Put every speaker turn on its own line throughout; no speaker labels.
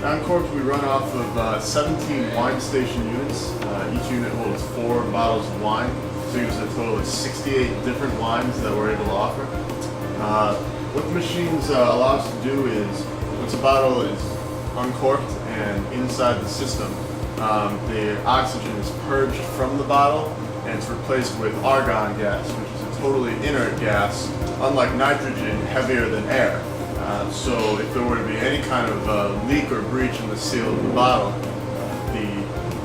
Uncorked, we run off of 17 wine station units. Each unit holds 4 bottles of wine, so it gives a total of 68 different wines that we're able to offer. What the machines allow us to do is, once a bottle is uncorked and inside the system, the oxygen is purged from the bottle and it's replaced with argon gas, which is a totally inert gas, unlike nitrogen, heavier than air. So if there were to be any kind of leak or breach in the seal of the bottle, the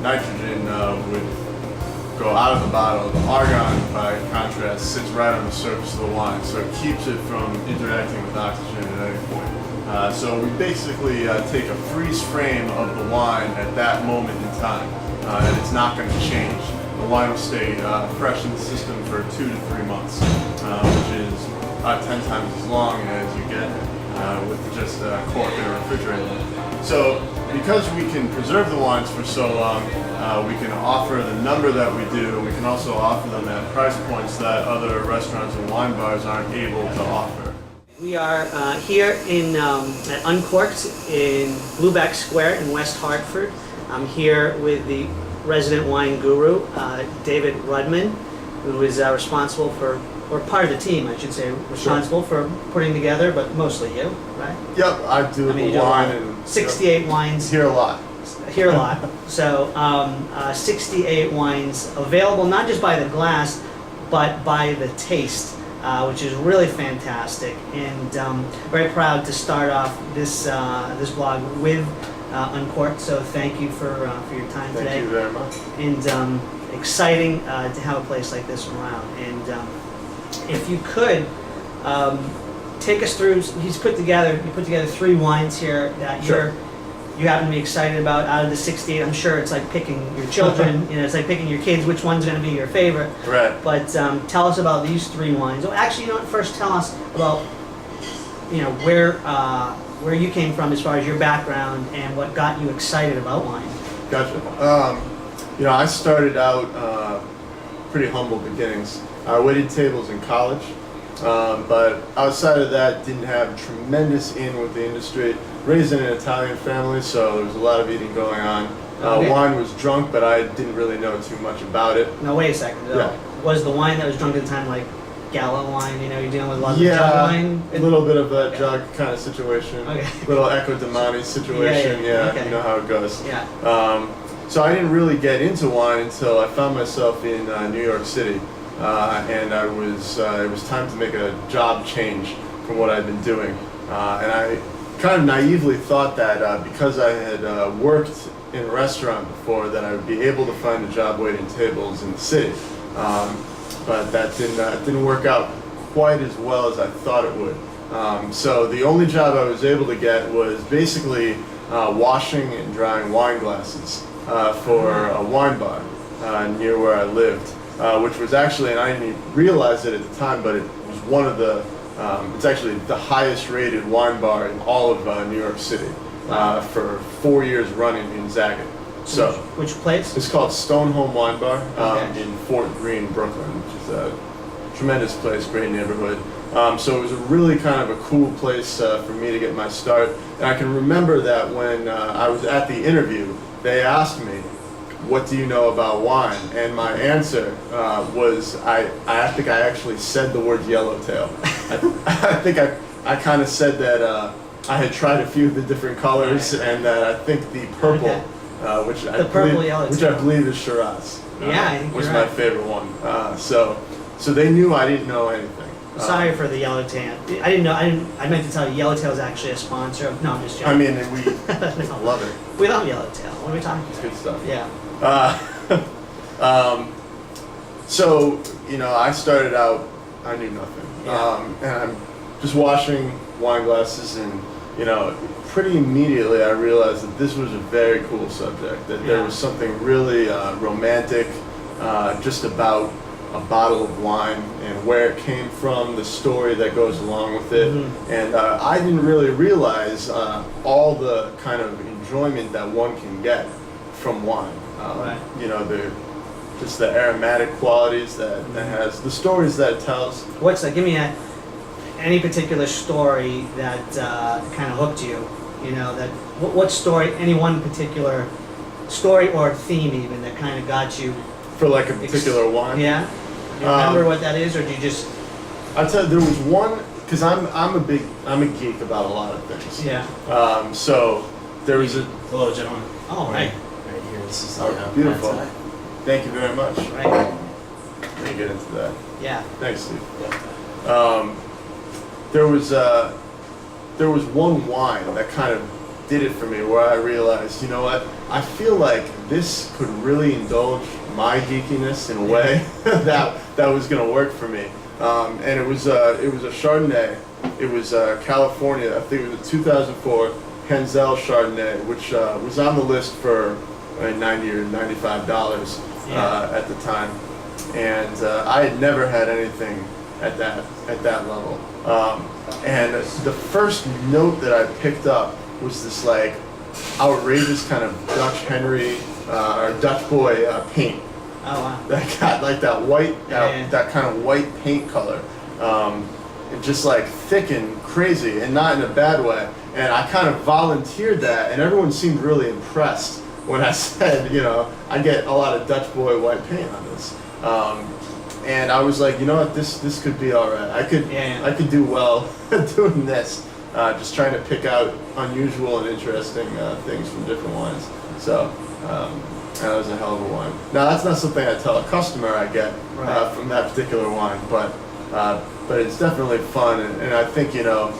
nitrogen would go out of the bottle. The argon, by contrast, sits right on the surface of the wine, so it keeps it from interacting with oxygen at any point. So we basically take a freeze frame of the wine at that moment in time, and it's not going to change. The wine will stay fresh in the system for 2 to 3 months, which is 10 times as long as you get with just cork in a refrigerator. So because we can preserve the wines for so long, we can offer the number that we do. We can also offer them at price points that other restaurants and wine bars aren't able to offer.
We are here at Uncorked in Blueback Square in West Hartford. I'm here with the resident wine guru, David Rudman, who is responsible for, or part of the team, I should say, responsible for putting together, but mostly you, right?
Yep, I do the wine and
68 wines.
Here a lot.
Here a lot. So 68 wines available not just by the glass, but by the taste, which is really fantastic. And very proud to start off this this blog with Uncorked. So thank you for your time today.
Thank you very much.
And exciting to have a place like this around. And if you could take us through, you put together 3 wines here that you happen to be excited about out of the 68. I'm sure it's like picking your children, it's like picking your kids, which one's going to be your favorite.
Right.
But tell us about these 3 wines. Oh, actually, first tell us about, where you came from as far as your background and what got you excited about wine.
Gotcha. I started out pretty humble beginnings. I waited tables in college, but outside of that, didn't have tremendous in with the industry. Raised in an Italian family, so there was a lot of eating going on.
Okay.
Wine was drunk, but I didn't really know too much about it.
Now wait a second.
Yeah.
Was the wine that was drunk at the time like Gallo wine? You're dealing with a lot of jug wine?
A little bit of a jug kind of situation.
Okay.
Little Ecco Domani situation.
Yeah. Okay.
You know how it goes.
Yeah.
So I didn't really get into wine until I found myself in New York City, and it was time to make a job change from what I'd been doing, and I kind of naively thought that because I had worked in a restaurant before, that I would be able to find a job waiting tables in the city, but that didn't work out quite as well as I thought it would. So the only job I was able to get was basically washing and drying wine glasses for a wine bar near where I lived, which was actually, and I didn't even realize it at the time, but it was one of the, it's actually the highest rated wine bar in all of New York City for 4 years running in Zagat. So
which place?
It's called Stonehome Wine Bar in Fort Greene, Brooklyn, which is a tremendous place, great neighborhood. So it was a really kind of a cool place for me to get my start. And I can remember that when I was at the interview, they asked me, "What do you know about wine?" And my answer was, I think I actually said the word yellowtail. I think I kind of said that I had tried a few of the different colors, and that I think the purple, which I believe is Shiraz, was my favorite one. So they knew I didn't know anything.
Sorry for the yellowtail. I didn't know. I meant to tell you, Yellowtail is actually a sponsor of. No, I'm just joking.
I mean, we love it.
We love Yellowtail. What are we talking about?
It's good stuff.
Yeah.
So I started out. I knew nothing, and I'm just washing wine glasses, and pretty immediately I realized that this was a very cool subject. That there was something really romantic, just about a bottle of wine and where it came from, the story that goes along with it. And I didn't really realize all the kind of enjoyment that one can get from wine. Just the aromatic qualities that it has, the stories that it tells.
Give me any particular story that kind of hooked you You know, that what story, any one particular story or theme even that kind of got you?
For like a particular wine.
Yeah. Do you remember what that is, or do you just?
I'll tell you, there was one, because I'm a geek about a lot of things.
Yeah.
So there was a.
Hello, gentlemen.
Oh, right.
Right here. This is
Beautiful.
my tie.
Thank you very much.
Right.
Let me get into that.
Yeah.
Thanks, Steve.
Yeah.
There was one wine that kind of did it for me, where I realized, you know what, I feel like this could really indulge my geekiness in a way that was going to work for me. And it was a Chardonnay. It was California. I think it was a 2004 Henzel Chardonnay, which was on the list for $90 or $95 at the time. And I had never had anything at that level. And the first note that I picked up was this like outrageous kind of Dutch Henry or Dutch boy paint.
Oh wow.
That got like that white, that kind of white paint color, just like thick and crazy, and not in a bad way. And I kind of volunteered that, and everyone seemed really impressed when I said, you know, I get a lot of Dutch boy white paint on this. And I was like, you know what, this could be all right. I could do well doing this. Just trying to pick out unusual and interesting things from different wines. So that was a hell of a wine. Now that's not something I tell a customer I get from that particular wine, but it's definitely fun. And I think, you know,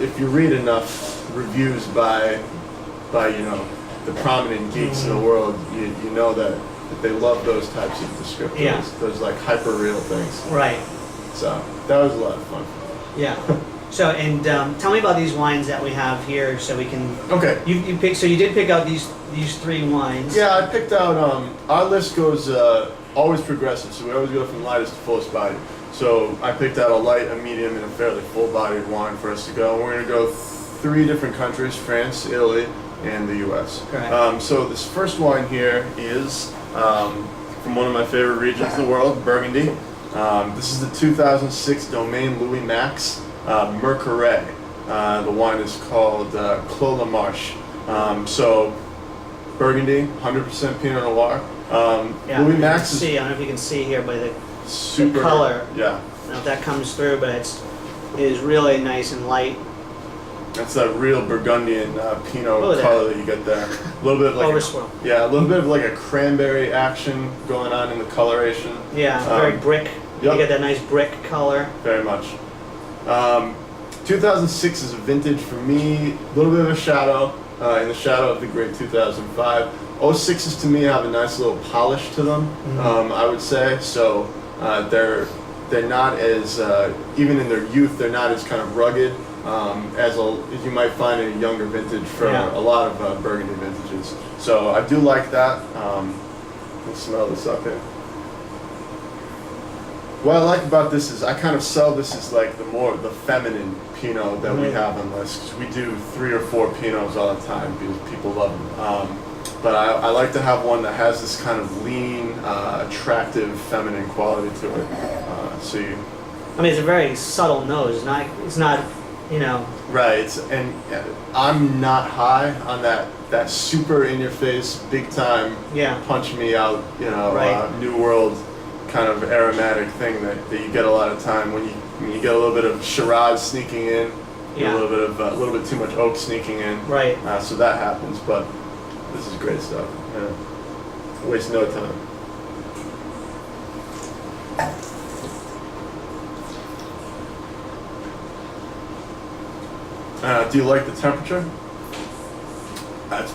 if you read enough reviews by you know, the prominent geeks in the world, you know that they love those types of descriptors, those like hyper real things.
Right.
So that was a lot of fun.
Yeah. So, and tell me about these wines that we have here, so we can.
Okay.
You picked. So you did pick out these 3 wines.
Yeah, I picked out. Our list goes always progressive, so we always go from lightest to fullest body. So I picked out a light, a medium, and a fairly full-bodied wine for us to go. And we're going to go 3 different countries: France, Italy, and the U.S.
Correct.
So this first wine here is from one of my favorite regions of the world, Burgundy. This is the 2006 Domaine Louis Max Mercure. The wine is called Clos La Marche. So Burgundy, 100% Pinot Noir. Louis Max is
I don't know if you can see here by the
super
color.
Yeah.
I don't know if that comes through, but it is really nice and light.
That's that real Burgundian Pinot color that you get there. A little bit of like a little bit of like a cranberry action going on in the coloration.
Yeah, very brick. You get that nice brick color.
Very much. 2006 is a vintage for me. A little bit of a shadow in the shadow of the great 2005. 06s to me have a nice little polish to them. I would say so. They're not as even in their youth they're not as kind of rugged. As you might find in a younger vintage for a lot of Burgundy vintages. So I do like that. Let's smell this up here. What I like about this is I kind of sell this as like the feminine Pinot that we have on this, because we do 3 or 4 Pinots all the time because people love them. But I like to have one that has this kind of lean, attractive, feminine quality to it.
I mean, it's a very subtle nose. It's not. You know.
Right, and I'm not high on that super in your face, big time, punch me out, you know, New World kind of aromatic thing that you get a lot of time when you get a little bit of Shiraz sneaking in, a little bit too much oak sneaking in.
Right.
So that happens, but this is great stuff. Yeah. Waste no time. Do you like the temperature? That's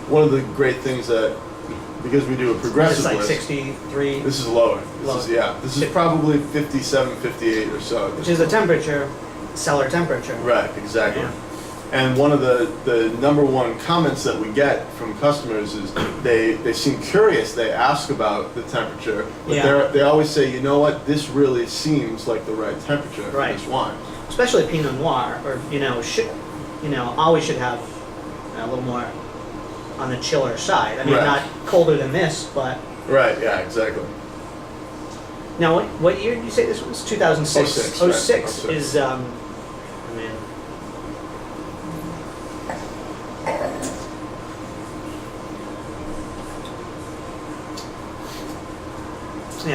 one of the great things that, because we do a progressive
it's like
list,
63.
this is lower. This is probably 57, 58 or so.
Which is the temperature, cellar temperature.
Right, exactly.
Yeah.
And one of the number one comments that we get from customers is they seem curious. They ask about the temperature, but they always say, you know what, this really seems like the right temperature for this wine.
Especially Pinot Noir, or always should have a little more on the chiller side. I mean, not colder than this, but.
Right. Yeah. Exactly.
Now, what year did you say this was? 2006. 06 is. I mean.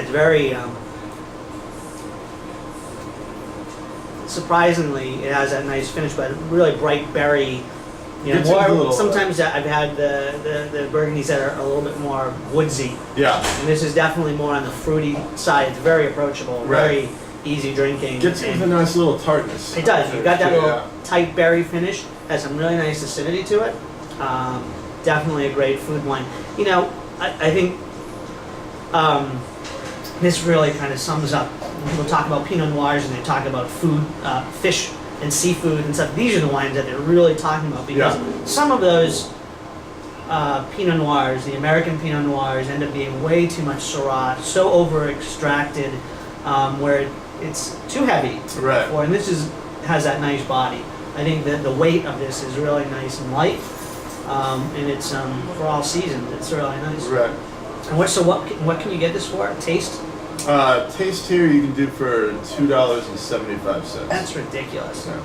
it's very surprisingly, it has that nice finish, but really bright berry. You know,
Gets into a little,
sometimes I've had the burgundies that are a little bit more woodsy,
Yeah.
and this is definitely more on the fruity side. It's very approachable,
Right.
very easy drinking.
Gets
and
into a nice little tartness.
it does. You've got that
Yeah.
little tight berry finish. Has some really nice acidity to it. Definitely a great food wine. You know, I think this really kind of sums up. We'll talk about Pinot Noirs and they talk about food, fish and seafood and stuff. These are the wines that they're really talking about because some of those Pinot Noirs, the American Pinot Noirs, end up being way too much Syrah, so over extracted, where it's too heavy.
Right.
And this has that nice body. I think that the weight of this is really nice and light, and it's for all seasons. It's really nice.
Right.
And what can you get this for? Taste?
Taste here you can do for $2.75.
That's ridiculous.
Yeah.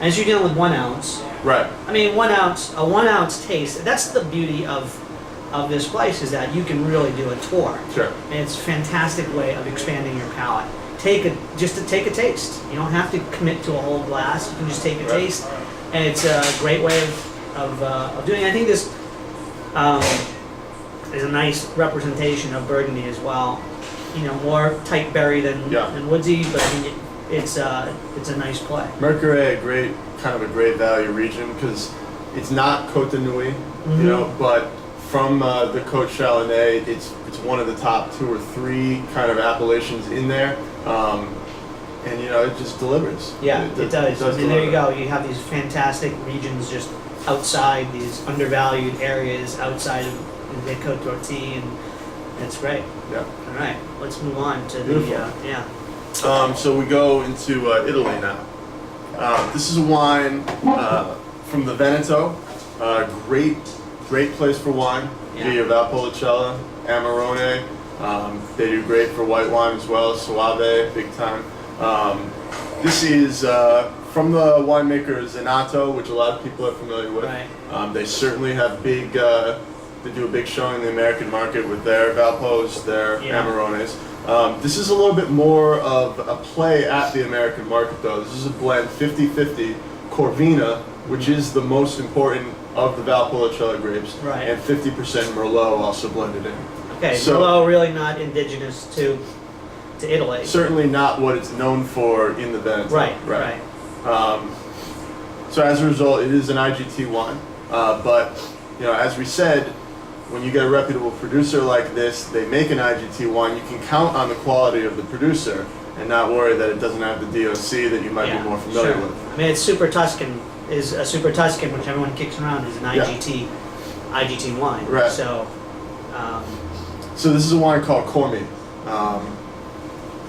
As you're dealing with 1 ounce.
Right.
I mean, a 1 ounce taste. That's the beauty of this place is that you can really do a tour.
Sure.
And it's a fantastic way of expanding your palate. Take a taste. You don't have to commit to a whole glass. You can just take a taste, and it's a great way of doing it. I think this is a nice representation of Burgundy as well. You know, more tight berry than woodsy, but I think it's a nice play.
Mercure, kind of a great value region because it's not Côte de Nuit, you know, but from the Côte Chalonnais, it's one of the top 2 or 3 kind of appellations in there, and you know it just delivers.
Yeah, it does. I mean, there you
deliver.
go. You have these fantastic regions just outside these undervalued areas outside of the Côte d'Ortie, and it's great.
Yeah.
All right, let's move on to
Beautiful.
the
So we go into Italy now. This is a wine from the Veneto. Great place for wine.
Yeah.
Via Valpolicella, Amarone. They do great for white wine as well. Soave, big time. This is from the winemaker Zenato, which a lot of people are familiar with.
Right.
They certainly have big. They do a big showing in the American market with their Valpos, their Amarones. This is a little bit more of a play at the American market though. This is a blend 50-50 Corvina, which is the most important of the Valpolicella grapes,
Right.
and 50% Merlot also blended in.
Okay,
So-
Merlot really not indigenous to Italy.
Certainly not what it's known for in the Veneto.
Right.
So as a result, it is an IGT wine, but you know, as we said, when you get a reputable producer like this, they make an IGT wine, you can count on the quality of the producer and not worry that it doesn't have the DOC that you might be more familiar
sure.
with.
I mean, it's Super Tuscan, which everyone kicks around, is an IGT wine.
Right.
So,
So this is a wine called Cormi.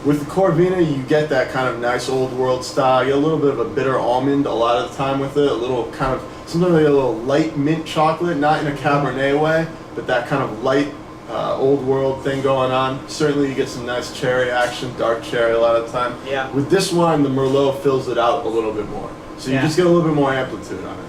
With the Corvina, you get that kind of nice old world style. You get a little bit of a bitter almond a lot of the time with it. A little kind of, sometimes you get a little light mint chocolate, not in a Cabernet way, but that kind of light old world thing going on. Certainly you get some nice cherry action, dark cherry a lot of the time.
Yeah.
With this wine, the Merlot fills it out a little bit more. So you just get a little bit more amplitude on it.